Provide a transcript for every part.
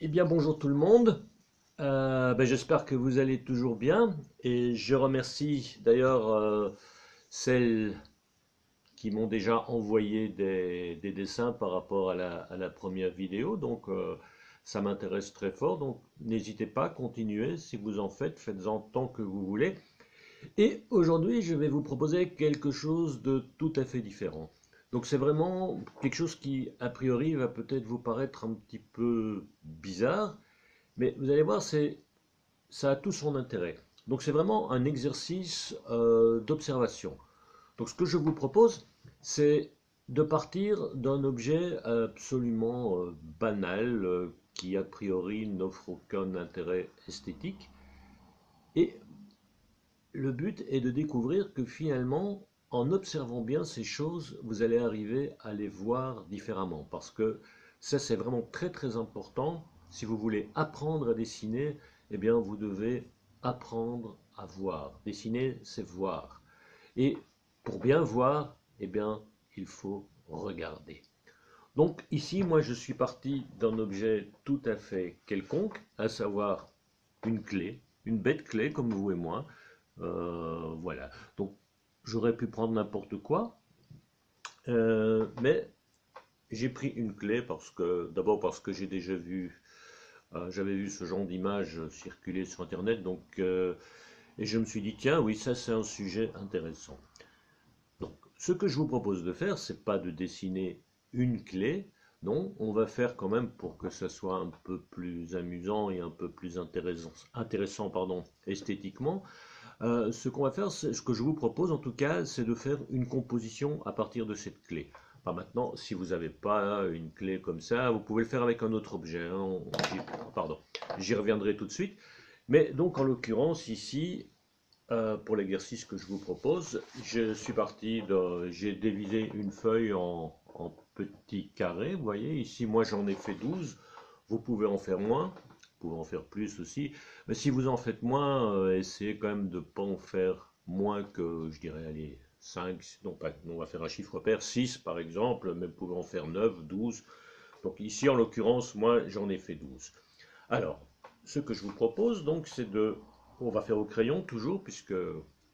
Eh bien, bonjour tout le monde. J'espère que vous allez toujours bien et je remercie d'ailleurs celles qui m'ont déjà envoyé des dessins par rapport à la première vidéo. Donc, ça m'intéresse très fort. Donc, n'hésitez pas, continuez. Si vous en faites, faites-en tant que vous voulez. Et aujourd'hui, je vais vous proposer quelque chose de tout à fait différent. Donc c'est vraiment quelque chose qui, a priori, va peut-être vous paraître un petit peu bizarre, mais vous allez voir, ça a tout son intérêt. Donc c'est vraiment un exercice d'observation. Donc ce que je vous propose, c'est de partir d'un objet absolument banal, qui a priori n'offre aucun intérêt esthétique. Et le but est de découvrir que finalement, en observant bien ces choses, vous allez arriver à les voir différemment. Parce que ça, c'est vraiment très très important. Si vous voulez apprendre à dessiner, eh bien, vous devez apprendre à voir. Dessiner, c'est voir. Et pour bien voir, eh bien, il faut regarder. Donc ici, moi, je suis parti d'un objet tout à fait quelconque, à savoir une clé, une bête clé comme vous et moi. Voilà. Donc j'aurais pu prendre n'importe quoi, mais j'ai pris une clé parce que, d'abord parce que j'ai déjà vu, j'avais vu ce genre d'image circuler sur Internet, donc et je me suis dit tiens oui ça c'est un sujet intéressant. Donc ce que je vous propose de faire, c'est pas de dessiner une clé, non, on va faire quand même pour que ça soit un peu plus amusant et un peu plus intéressant pardon, esthétiquement. Ce qu'on va faire, ce que je vous propose en tout cas, c'est de faire une composition à partir de cette clé. Enfin, maintenant, si vous n'avez pas une clé comme ça, vous pouvez le faire avec un autre objet, hein. Pardon, j'y reviendrai tout de suite. Mais donc, en l'occurrence, ici, pour l'exercice que je vous propose, je suis parti j'ai divisé une feuille en petits carrés. Vous voyez, ici, moi, j'en ai fait 12. Vous pouvez en faire moins, vous pouvez en faire plus aussi. Mais si vous en faites moins, essayez quand même de ne pas en faire moins que, je dirais, allez, 5. Non, pas, non, on va faire un chiffre pair, 6 par exemple, mais vous pouvez en faire 9, 12. Donc ici, en l'occurrence, moi, j'en ai fait 12. Alors, ce que je vous propose, donc, c'est de... On va faire au crayon toujours, puisque,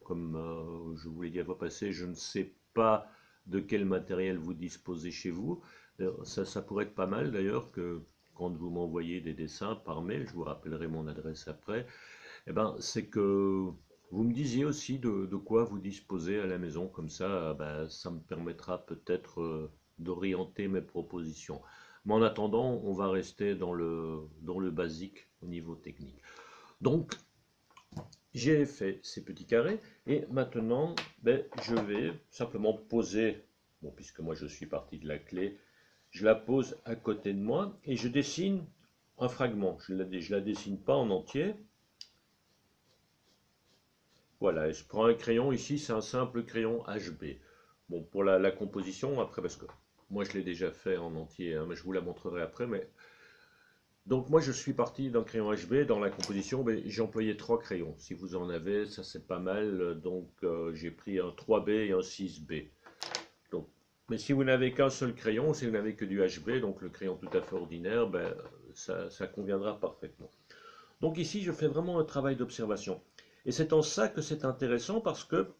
comme je vous l'ai dit à voix passée, je ne sais pas de quel matériel vous disposez chez vous. Ça pourrait être pas mal d'ailleurs que quand vous m'envoyez des dessins par mail, je vous rappellerai mon adresse après, eh ben, c'est que vous me disiez aussi de quoi vous disposez à la maison, comme ça, ben, ça me permettra peut-être d'orienter mes propositions. Mais en attendant, on va rester dans le basique au niveau technique. Donc, j'ai fait ces petits carrés et maintenant, ben, je vais simplement poser, bon, puisque moi je suis parti de la clé, je la pose à côté de moi et je dessine un fragment. Je ne la dessine pas en entier. Voilà, je prends un crayon, ici c'est un simple crayon HB. Bon, pour la composition, après, parce que moi je l'ai déjà fait en entier, hein, mais je vous la montrerai après. Mais donc moi je suis parti d'un crayon HB dans la composition, mais j'ai employé trois crayons. Si vous en avez, ça c'est pas mal. Donc j'ai pris un 3B et un 6B. Donc, mais si vous n'avez qu'un seul crayon, si vous n'avez que du HB, donc le crayon tout à fait ordinaire, ben, ça conviendra parfaitement. Donc ici, je fais vraiment un travail d'observation. Et c'est en ça que c'est intéressant parce que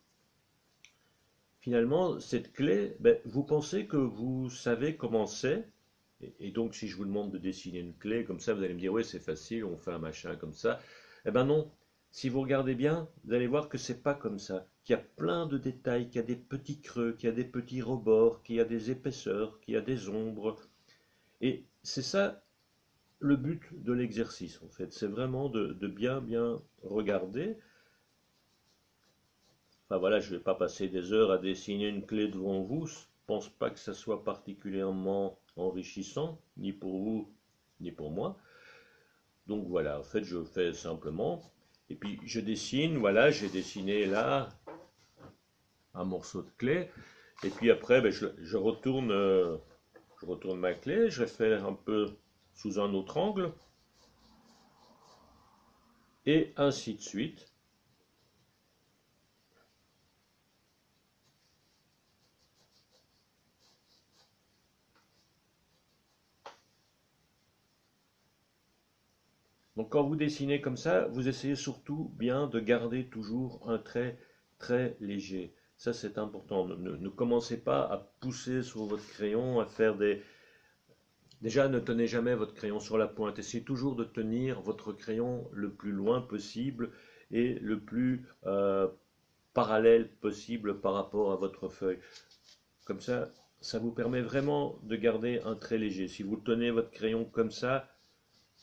finalement, cette clé, ben, vous pensez que vous savez comment c'est. Et donc, si je vous demande de dessiner une clé comme ça, vous allez me dire, oui, c'est facile, on fait un machin comme ça. Eh ben non, si vous regardez bien, vous allez voir que c'est pas comme ça. Qu'il y a plein de détails, qu'il y a des petits creux, qu'il y a des petits rebords, qu'il y a des épaisseurs, qu'il y a des ombres. Et c'est ça le but de l'exercice, en fait. C'est vraiment de bien, bien regarder. Enfin voilà, je ne vais pas passer des heures à dessiner une clé devant vous. Je ne pense pas que ça soit particulièrement enrichissant, ni pour vous, ni pour moi. Donc voilà, en fait, je fais simplement. Et puis je dessine, voilà, j'ai dessiné là un morceau de clé. Et puis après, ben, je retourne ma clé, je vais faire un peu sous un autre angle, et ainsi de suite. Donc quand vous dessinez comme ça, vous essayez surtout bien de garder toujours un trait très léger. Ça, c'est important. Ne commencez pas à pousser sur votre crayon, à faire des... Déjà, ne tenez jamais votre crayon sur la pointe. Essayez toujours de tenir votre crayon le plus loin possible et le plus parallèle possible par rapport à votre feuille. Comme ça vous permet vraiment de garder un trait léger. Si vous tenez votre crayon comme ça,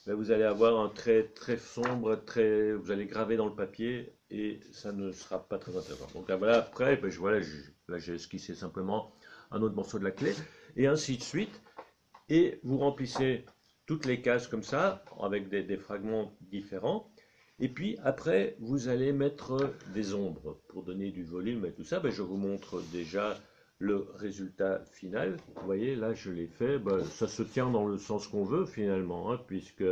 ben vous allez avoir un trait très sombre, vous allez graver dans le papier et ça ne sera pas très intéressant. Donc là, voilà, après, ben, là j'ai esquissé simplement un autre morceau de la clé et ainsi de suite. Et vous remplissez toutes les cases comme ça, avec des fragments différents. Et puis après, vous allez mettre des ombres pour donner du volume et tout ça. Ben, je vous montre déjà le résultat final. Vous voyez, là je l'ai fait. Ben, ça se tient dans le sens qu'on veut finalement, hein, puisque,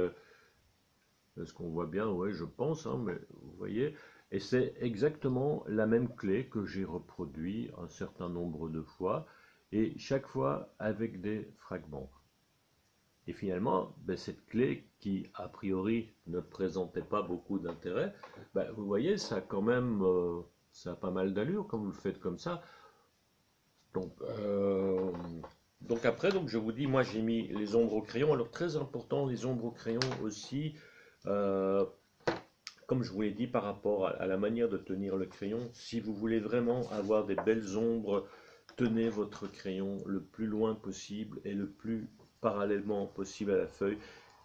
est-ce qu'on voit bien? Oui, je pense, hein, mais vous voyez. Et c'est exactement la même clé que j'ai reproduit un certain nombre de fois, et chaque fois avec des fragments. Et finalement, ben, cette clé qui, a priori, ne présentait pas beaucoup d'intérêt, ben, vous voyez, ça a quand même ça a pas mal d'allure quand vous le faites comme ça. Donc, après, je vous dis, moi j'ai mis les ombres au crayon. Alors très important, les ombres au crayon aussi, euh, comme je vous l'ai dit par rapport à la manière de tenir le crayon, si vous voulez vraiment avoir des belles ombres, tenez votre crayon le plus loin possible et le plus parallèlement possible à la feuille.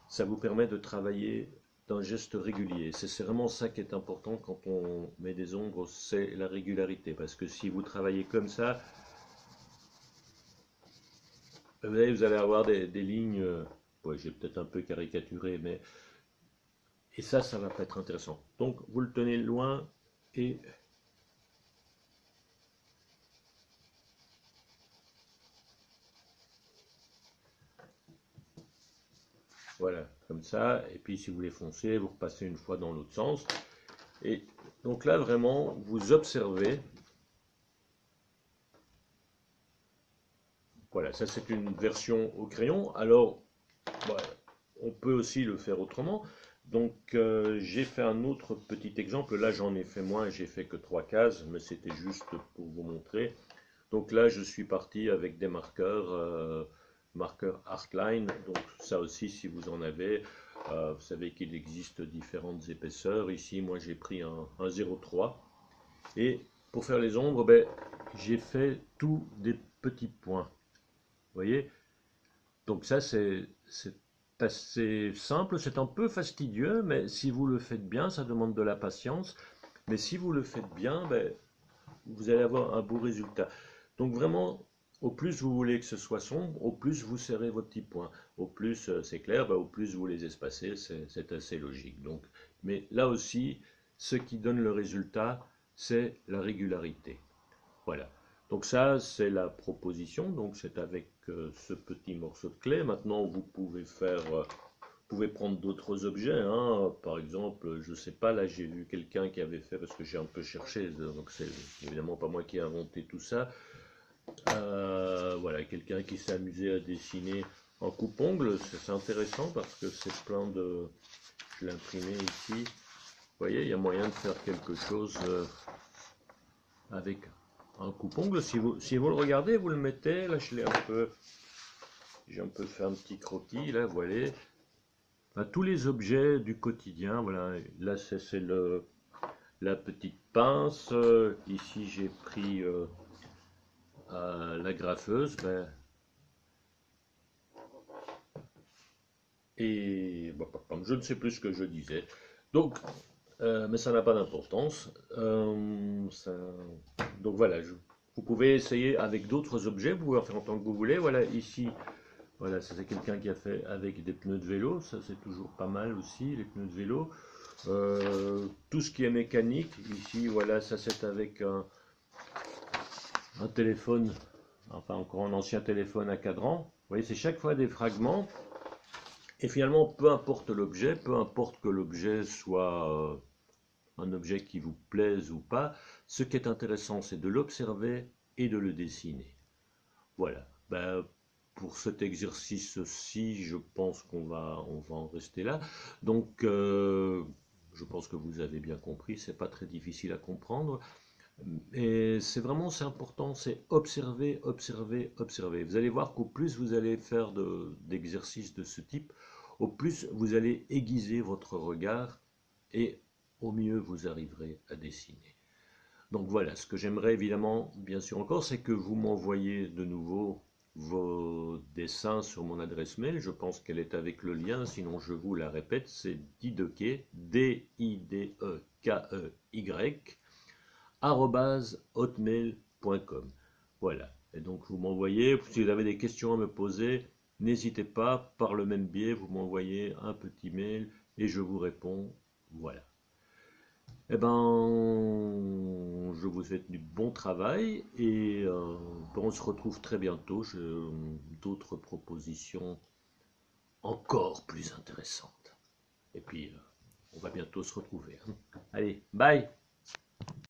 Ça vous permet de travailler d'un geste régulier. C'est vraiment ça qui est important quand on met des ombres, c'est la régularité. Parce que si vous travaillez comme ça, vous allez avoir des lignes, ouais, j'ai peut-être un peu caricaturé, mais et ça va pas être intéressant. Donc vous le tenez loin et voilà, comme ça. Et puis si vous les foncez, vous repassez une fois dans l'autre sens. Et donc là vraiment, vous observez. Voilà, ça c'est une version au crayon. Alors, bah, on peut aussi le faire autrement. Donc j'ai fait un autre petit exemple. Là j'en ai fait moins, j'ai fait que 3 cases, mais c'était juste pour vous montrer. Donc là je suis parti avec des marqueurs Artline. Donc ça aussi si vous en avez, vous savez qu'il existe différentes épaisseurs. Ici moi j'ai pris un 0,3. Et pour faire les ombres, ben, j'ai fait tous des petits points. Vous voyez? Donc ça c'est assez simple, c'est un peu fastidieux, mais si vous le faites bien, ça demande de la patience. Mais si vous le faites bien, ben, vous allez avoir un beau résultat. Donc vraiment, au plus vous voulez que ce soit sombre, au plus vous serrez vos petits points. Au plus c'est clair, ben, au plus vous les espacez, c'est assez logique. Donc, mais là aussi, ce qui donne le résultat, c'est la régularité. Voilà. Donc ça, c'est la proposition. Donc c'est avec ce petit morceau de clé. Maintenant, vous pouvez faire, vous pouvez prendre d'autres objets, hein. Par exemple, je sais pas, là j'ai vu quelqu'un qui avait fait, parce que j'ai un peu cherché, donc c'est évidemment pas moi qui ai inventé tout ça. Voilà, quelqu'un qui s'est amusé à dessiner en coupe-ongles. C'est intéressant parce que c'est plein de... Je l'ai imprimé ici. Vous voyez, il y a moyen de faire quelque chose avec un coupe-ongle. Si vous le regardez, vous le mettez, là je l'ai un peu... J'ai un peu fait un petit croquis, là, voilà. Enfin, tous les objets du quotidien, voilà. Là c'est la petite pince. Ici j'ai pris la graffeuse. Ben, et bon, je ne sais plus ce que je disais. Donc, mais ça n'a pas d'importance. Donc voilà, vous pouvez essayer avec d'autres objets, vous pouvez en faire autant que vous voulez. Voilà, ici, voilà, ça c'est quelqu'un qui a fait avec des pneus de vélo, ça c'est toujours pas mal aussi, les pneus de vélo. Tout ce qui est mécanique, ici, voilà, ça c'est avec un téléphone, enfin encore un ancien téléphone à cadran. Vous voyez, c'est chaque fois des fragments. Et finalement, peu importe l'objet, peu importe que l'objet soit un objet qui vous plaise ou pas, ce qui est intéressant, c'est de l'observer et de le dessiner. Voilà. Ben, pour cet exercice-ci, je pense on va en rester là. Donc, je pense que vous avez bien compris, c'est pas très difficile à comprendre. Et c'est important, c'est observer, observer, observer. Vous allez voir qu'au plus vous allez faire d'exercices de ce type, au plus vous allez aiguiser votre regard et au mieux vous arriverez à dessiner. Donc voilà, ce que j'aimerais évidemment, bien sûr encore, c'est que vous m'envoyez de nouveau vos dessins sur mon adresse mail. Je pense qu'elle est avec le lien, sinon je vous la répète, c'est didekey, D-I-D-E-K-E-Y, @hotmail.com. Voilà. Et donc vous m'envoyez, si vous avez des questions à me poser, n'hésitez pas, par le même biais, vous m'envoyez un petit mail et je vous réponds. Voilà. Eh ben, je vous souhaite du bon travail et on se retrouve très bientôt. J'ai d'autres propositions encore plus intéressantes. Et puis, on va bientôt se retrouver, hein. Allez, bye!